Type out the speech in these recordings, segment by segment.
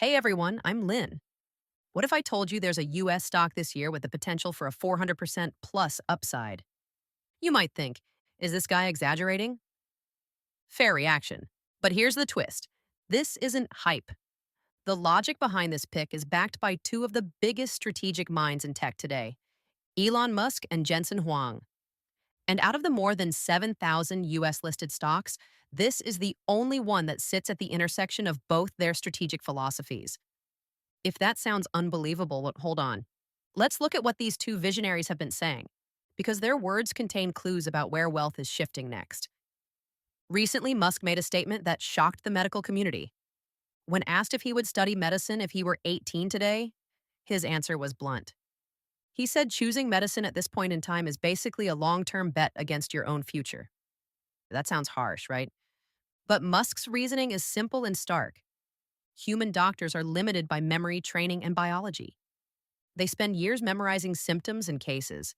Hey everyone, I'm Lynn. What if I told you there's a US stock this year with the potential for a 400% plus upside? You might think, is this guy exaggerating? Fair reaction. But here's the twist, this isn't hype. The logic behind this pick is backed by two of the biggest strategic minds in tech today, Elon Musk and Jensen Huang. And out of the more than 7,000 US listed stocks, this is the only one that sits at the intersection of both their strategic philosophies. If that sounds unbelievable, hold on. Let's look at what these two visionaries have been saying, because their words contain clues about where wealth is shifting next. Recently, Musk made a statement that shocked the medical community. When asked if he would study medicine if he were 18 today, his answer was blunt. He said choosing medicine at this point in time is basically a long-term bet against your own future. That sounds harsh, right? But Musk's reasoning is simple and stark. Human doctors are limited by memory, training, and biology. They spend years memorizing symptoms and cases.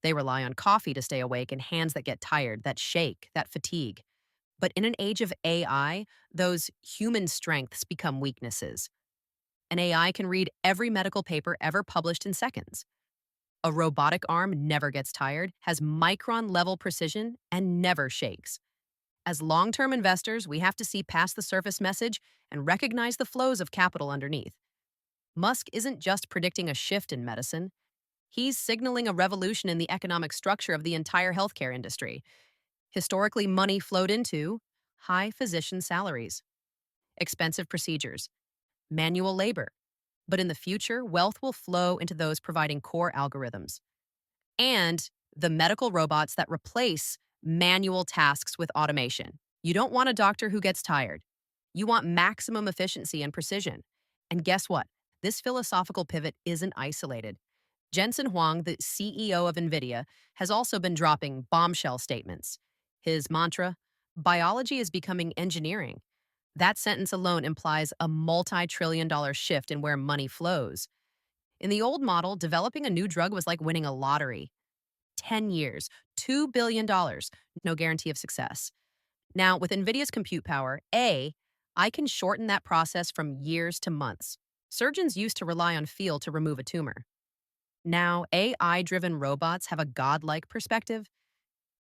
They rely on coffee to stay awake and hands that get tired, that shake, that fatigue. But in an age of AI, those human strengths become weaknesses. An AI can read every medical paper ever published in seconds. A robotic arm never gets tired, has micron level precision, and never shakes. As long term investors, we have to see past the surface message and recognize the flows of capital underneath. Musk isn't just predicting a shift in medicine, he's signaling a revolution in the economic structure of the entire healthcare industry. Historically, money flowed into high physician salaries, expensive procedures, manual labor. But in the future, wealth will flow into those providing core algorithms and the medical robots that replace manual tasks with automation. You don't want a doctor who gets tired. You want maximum efficiency and precision. And guess what? This philosophical pivot isn't isolated. Jensen Huang, the CEO of Nvidia, has also been dropping bombshell statements. His mantra, biology is becoming engineering. That sentence alone implies a multi-trillion-dollar shift in where money flows. In the old model, developing a new drug was like winning a lottery. 10 years, $2 billion, no guarantee of success. Now, with NVIDIA's compute power, I can shorten that process from years to months. Surgeons used to rely on feel to remove a tumor. Now, AI-driven robots have a godlike perspective.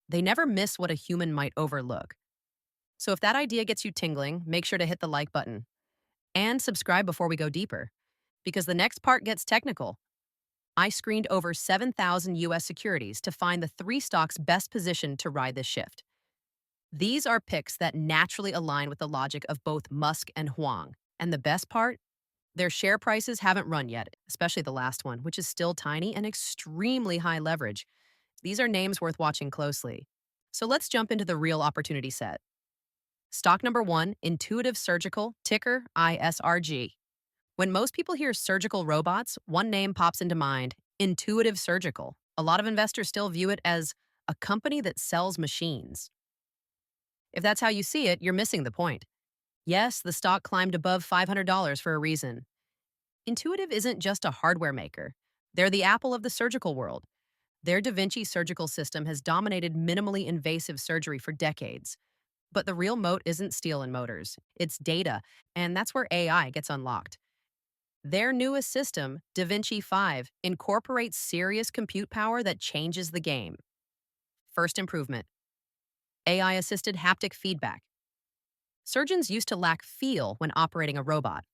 They never miss what a human might overlook. So if that idea gets you tingling, make sure to hit the like button. And subscribe before we go deeper, because the next part gets technical. I screened over 7,000 US securities to find the three stocks best positioned to ride this shift. These are picks that naturally align with the logic of both Musk and Huang. And the best part? Their share prices haven't run yet, especially the last one, which is still tiny and extremely high leverage. These are names worth watching closely. So let's jump into the real opportunity set. Stock number one, Intuitive Surgical, ticker ISRG. When most people hear surgical robots, one name pops into mind, Intuitive Surgical. A lot of investors still view it as a company that sells machines. If that's how you see it, you're missing the point. Yes, the stock climbed above $500 for a reason. Intuitive isn't just a hardware maker. They're the Apple of the surgical world. Their Da Vinci surgical system has dominated minimally invasive surgery for decades. But the real moat isn't steel and motors, it's data, and that's where AI gets unlocked. Their newest system, Da Vinci 5, incorporates serious compute power that changes the game. First improvement, AI-assisted haptic feedback. Surgeons used to lack feel when operating a robot.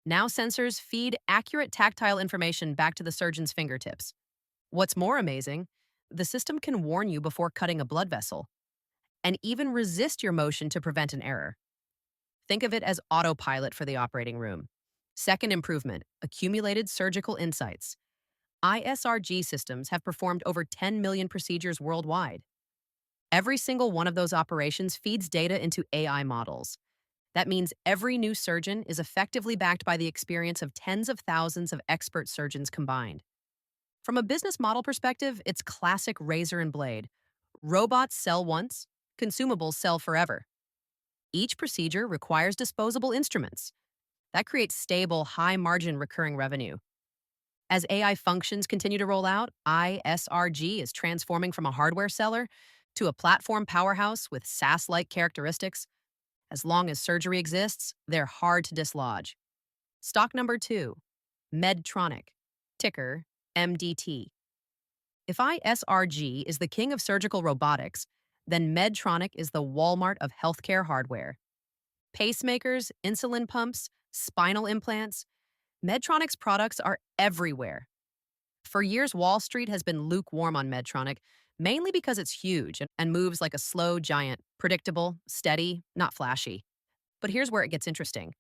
Now sensors feed accurate tactile information back to the surgeon's fingertips. What's more amazing, the system can warn you before cutting a blood vessel and even resist your motion to prevent an error. Think of it as autopilot for the operating room. Second improvement, accumulated surgical insights. ISRG systems have performed over 10 million procedures worldwide. Every single one of those operations feeds data into AI models. That means every new surgeon is effectively backed by the experience of tens of thousands of expert surgeons combined. From a business model perspective, it's classic razor and blade. Robots sell once, consumables sell forever. Each procedure requires disposable instruments. That creates stable, high-margin recurring revenue. As AI functions continue to roll out, ISRG is transforming from a hardware seller to a platform powerhouse with SaaS-like characteristics. As long as surgery exists, they're hard to dislodge. Stock number 2, Medtronic, ticker MDT. If ISRG is the king of surgical robotics, then Medtronic is the Walmart of healthcare hardware. Pacemakers, insulin pumps, spinal implants, Medtronic's products are everywhere. For years, Wall Street has been lukewarm on Medtronic, mainly because it's huge and moves like a slow giant, predictable, steady, not flashy. But here's where it gets interesting.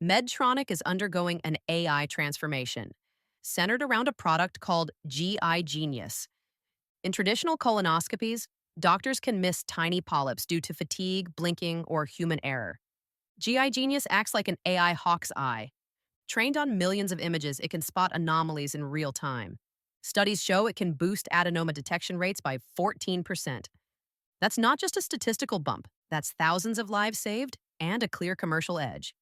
Medtronic is undergoing an AI transformation, centered around a product called GI Genius. In traditional colonoscopies, doctors can miss tiny polyps due to fatigue, blinking, or human error. GI Genius acts like an AI hawk's eye. Trained on millions of images, it can spot anomalies in real time. Studies show it can boost adenoma detection rates by 14%. That's not just a statistical bump, that's thousands of lives saved and a clear commercial edge.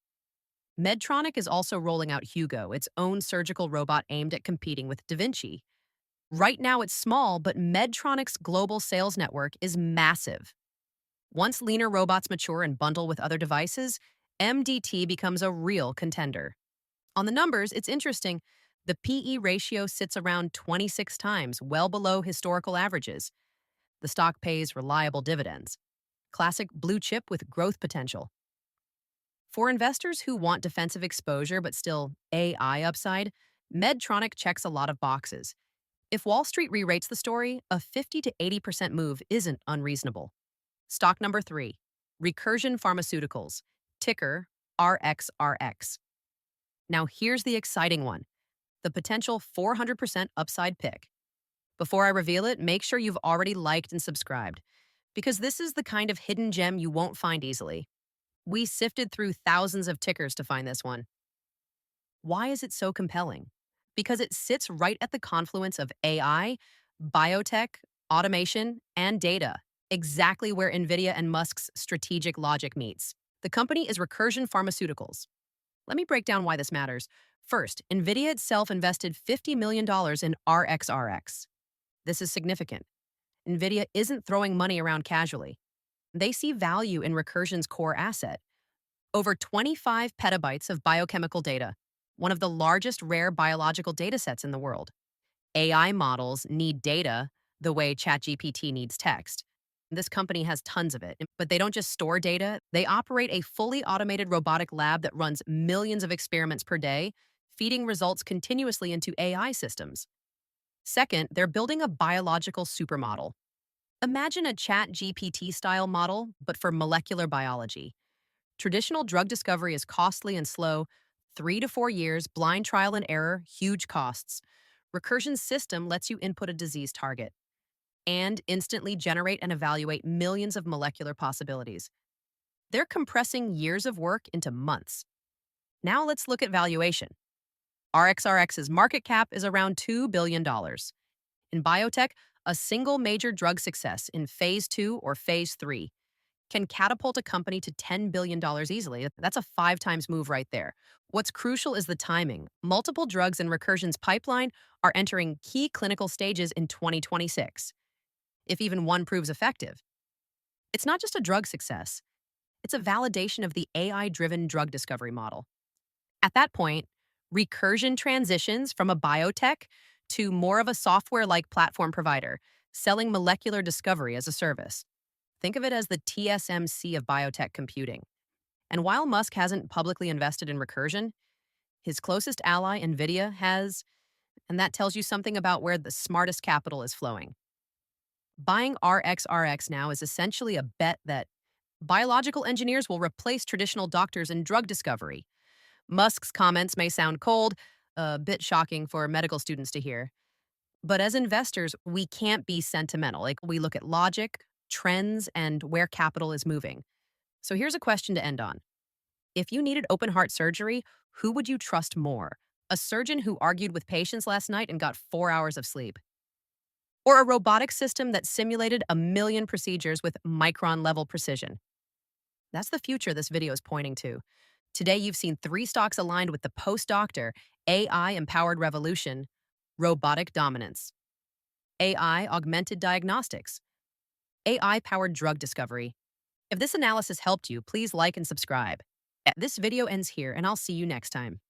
Medtronic is also rolling out Hugo, its own surgical robot aimed at competing with Da Vinci. Right now it's small, but Medtronic's global sales network is massive. Once leaner robots mature and bundle with other devices, MDT becomes a real contender. On the numbers, it's interesting. The PE ratio sits around 26 times, well below historical averages. The stock pays reliable dividends. Classic blue chip with growth potential. For investors who want defensive exposure but still AI upside, Medtronic checks a lot of boxes. If Wall Street re-rates the story, a 50 to 80% move isn't unreasonable. Stock number 3, Recursion Pharmaceuticals, ticker RXRX. Now here's the exciting one, the potential 400% upside pick. Before I reveal it, make sure you've already liked and subscribed, because this is the kind of hidden gem you won't find easily. We sifted through thousands of tickers to find this one. Why is it so compelling? Because it sits right at the confluence of AI, biotech, automation, and data, exactly where Nvidia and Musk's strategic logic meets. The company is Recursion Pharmaceuticals. Let me break down why this matters. First, Nvidia itself invested $50 million in RXRX. This is significant. Nvidia isn't throwing money around casually. They see value in Recursion's core asset. Over 25 petabytes of biochemical data, one of the largest rare biological datasets in the world. AI models need data the way ChatGPT needs text. This company has tons of it, but they don't just store data. They operate a fully automated robotic lab that runs millions of experiments per day, feeding results continuously into AI systems. Second, they're building a biological supermodel. Imagine a ChatGPT style model, but for molecular biology. Traditional drug discovery is costly and slow, 3 to 4 years, blind trial and error, huge costs. Recursion's system lets you input a disease target and instantly generate and evaluate millions of molecular possibilities. They're compressing years of work into months. Now let's look at valuation. RXRX's market cap is around $2 billion. In biotech, a single major drug success in phase 2 or phase 3 can catapult a company to $10 billion easily. That's a 5 times move right there. What's crucial is the timing. Multiple drugs in Recursion's pipeline are entering key clinical stages in 2026. If even one proves effective, it's not just a drug success, it's a validation of the AI-driven drug discovery model. At that point, Recursion transitions from a biotech to more of a software-like platform provider, selling molecular discovery as a service. Think of it as the TSMC of biotech computing. And while Musk hasn't publicly invested in Recursion, his closest ally, Nvidia, has, and that tells you something about where the smartest capital is flowing. Buying RXRX now is essentially a bet that biological engineers will replace traditional doctors in drug discovery. Musk's comments may sound cold, a bit shocking for medical students to hear. But as investors, we can't be sentimental. We look at logic, trends, and where capital is moving. So here's a question to end on. If you needed open heart surgery, who would you trust more? A surgeon who argued with patients last night and got 4 hours of sleep? Or a robotic system that simulated 1 million procedures with micron-level precision? That's the future this video is pointing to. Today, you've seen 3 stocks aligned with the post-doctor, AI-empowered revolution, robotic dominance, AI-augmented diagnostics, AI-powered drug discovery. If this analysis helped you, please like and subscribe. This video ends here, and I'll see you next time.